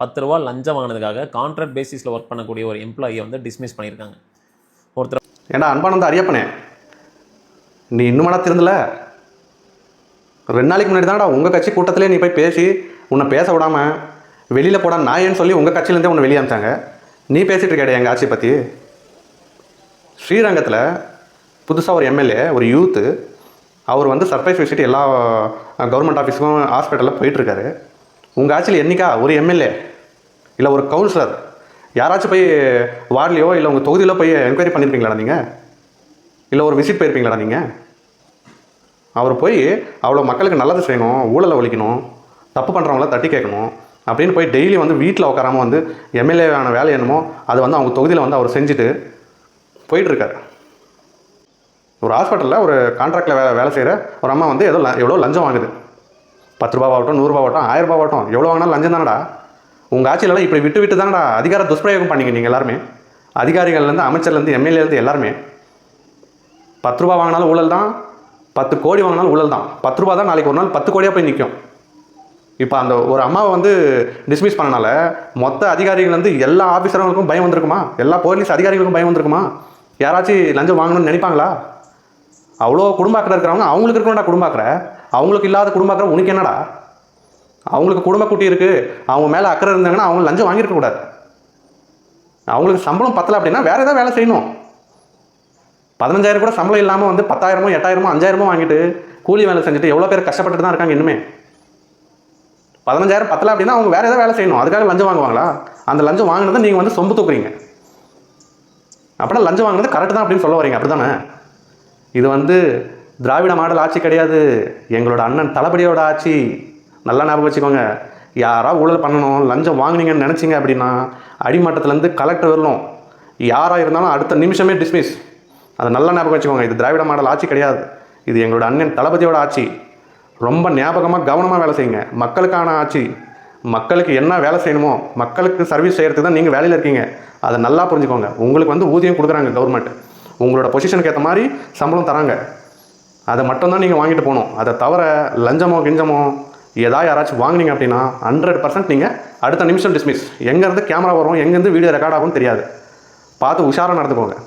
10 ரூபா லஞ்சம் வாங்கினதுக்காக கான்ட்ராக்ட் பேசிஸில் ஒர்க் பண்ணக்கூடிய ஒரு எம்ப்ளாயியை வந்து டிஸ்மிஸ் பண்ணியிருக்காங்க. ஒருத்தர் ஏன்னா அன்பானந்த அரியப்பனே, நீ இன்னும் திருந்தல. 2 நாளைக்கு முன்னாடி தான்டா உங்கள் கட்சி கூட்டத்திலே நீ போய் பேசி உன்னை பேச விடாமல் வெளியில் போட நாயன்னு சொல்லி உங்கள் கட்சியிலேருந்தே உன்னை வெளியே அமிச்சாங்க. நீ பேசிகிட்டு இருக்காடே எங்கள் ஆட்சியை பற்றி. ஸ்ரீரங்கத்தில் புதுசாக ஒரு எம்எல்ஏ, ஒரு யூத்து, அவர் வந்து சர்ப்ரைஸ் விசிட் எல்லா கவர்மெண்ட் ஆஃபீஸுக்கும் ஹாஸ்பிட்டலில் போயிட்டுருக்காரு. உங்கள் ஆட்சியில் என்றைக்கா ஒரு எம்எல்ஏ இல்லை ஒரு கவுன்சிலர் யாராச்சும் போய் வார்ட்லேயோ இல்லை உங்கள் தொகுதியிலோ போய் என்கொயரி பண்ணியிருப்பீங்களாடா நீங்கள்? இல்லை ஒரு விசிட் போயிருப்பீங்களாடா நீங்கள்? அவர் போய் அவ்வளோ மக்களுக்கு நல்லது செய்யணும், ஊழலை ஒழிக்கணும், தப்பு பண்ணுறவங்கள தட்டி கேட்கணும் அப்படின்னு போய் டெய்லி வந்து வீட்டில் உட்காராமல் வந்து எம்எல்ஏவான வேலை என்னமோ அது வந்து அவங்க தொகுதியில் வந்து அவர் செஞ்சுட்டு போயிட்டுருக்காரு. ஒரு ஹாஸ்பிட்டலில் ஒரு கான்ட்ராக்டில் வேலை செய்கிற ஒரு அம்மா வந்து எவ்வளோ லஞ்சம் வாங்குது. 10 ரூபாவாகட்டும், 100 ரூபாவாகட்டும், 1000 ரூபாவாகட்டும், எவ்வளோ வாங்கினாலும் லஞ்சம் தானடா. உங்கள் ஆட்சியிலலாம் இப்படி விட்டு தானடா அதிகார துஷ்பிரயோகம் பண்ணிங்க நீங்கள் எல்லாருமே. அதிகாரிகள்லேருந்து, அமைச்சர்லேருந்து, எம்எல்ஏலேருந்து எல்லாருமே 10 ரூபா வாங்கினாலும் ஊழல் தான், 10 கோடி வாங்கினாலும் ஊழல் தான். 10 ரூபா தான் நாளைக்கு ஒரு நாள் 10 கோடியாக போய் நிற்கும். இப்போ அந்த ஒரு அம்மாவை வந்து டிஸ்மிஸ் பண்ணனால மொத்த அதிகாரிகள்லேருந்து எல்லா ஆஃபீஸர்களுக்கும் பயம் வந்திருக்குமா? எல்லா போலீஸ் அதிகாரிகளுக்கும் பயம் வந்திருக்குமா? யாராச்சும் லஞ்சம் வாங்கணும்னு நினைப்பாங்களா? அவ்வளோ குடும்பாக்கிற இருக்கிறவங்க அவங்களுக்கு இருக்கணும்டா குடும்பாக்கிற. அவங்களுக்கு இல்லாத குடும்பாக்கிற உனக்கு என்னடா? அவங்களுக்கு குடும்ப குட்டி இருக்குது, அவங்க மேலே அக்கறை இருந்தாங்கன்னா அவங்க லஞ்சம் வாங்கியிருக்கக்கூடாது. அவங்களுக்கு சம்பளம் பத்தலை அப்படின்னா வேறு ஏதாவது வேலை செய்யணும். 15,000 கூட சம்பளம் இல்லாமல் வந்து 10,000, 8,000, 5,000 வாங்கிட்டு கூலி வேலை செஞ்சுட்டு எவ்வளோ பேர் கஷ்டப்பட்டுட்டு தான் இருக்காங்க இன்னுமே. 15,000 பத்தலை அப்படின்னா அவங்க வேறு ஏதாவது வேலை செய்யணும். அதுக்காக லஞ்சம் வாங்குவாங்களா? அந்த லஞ்சம் வாங்கினதை நீங்கள் வந்து சொம்பு தூக்குறீங்க. அப்படின்னா லஞ்சம் வாங்கினது கரெக்டு தான் அப்படின்னு சொல்ல வரீங்க, அப்படி தானே? இது வந்து திராவிட மாடல் ஆட்சி கிடையாது, எங்களோட அண்ணன் தளபதியோட ஆட்சி. நல்லா ஞாபகம் வச்சுக்கோங்க. யாராவது ஊழல் பண்ணணும், லஞ்சம் வாங்கினீங்கன்னு நினச்சிங்க அப்படின்னா அடிமட்டத்துலேருந்து கலெக்டர் வரணும், யாராக இருந்தாலும் அடுத்த நிமிஷமே டிஸ்மிஸ். அதை நல்லா ஞாபகம் வச்சுக்கோங்க. இது திராவிட மாடல் ஆட்சி கிடையாது, இது எங்களோட அண்ணன் தளபதியோட ஆட்சி. ரொம்ப ஞாபகமாக கவனமாக வேலை செய்யுங்க. மக்களுக்கான ஆட்சி. மக்களுக்கு என்ன வேலை செய்யணுமோ, மக்களுக்கு சர்வீஸ் செய்கிறதுக்கு தான் நீங்கள் வேலையில் இருக்கீங்க. அதை நல்லா புரிஞ்சுக்கோங்க. உங்களுக்கு வந்து ஊதியம் கொடுக்குறாங்க கவர்மெண்ட், உங்களோட பொசிஷனுக்கு ஏற்ற மாதிரி சம்பளம் தராங்க. அதை மட்டும்தான் நீங்கள் வாங்கிட்டு போகணும். அதை தவிர லஞ்சமோ கிஞ்சமோ ஏதாவது யாராச்சும் வாங்கினீங்க அப்படின்னா 100% நீங்கள் அடுத்த நிமிஷம் டிஸ்மிஸ். எங்கேருந்து கேமரா வரும், எங்கேருந்து வீடியோ ரெக்கார்ட் ஆகும் தெரியாது. பார்த்து உஷாராக நடந்துக்கோங்க.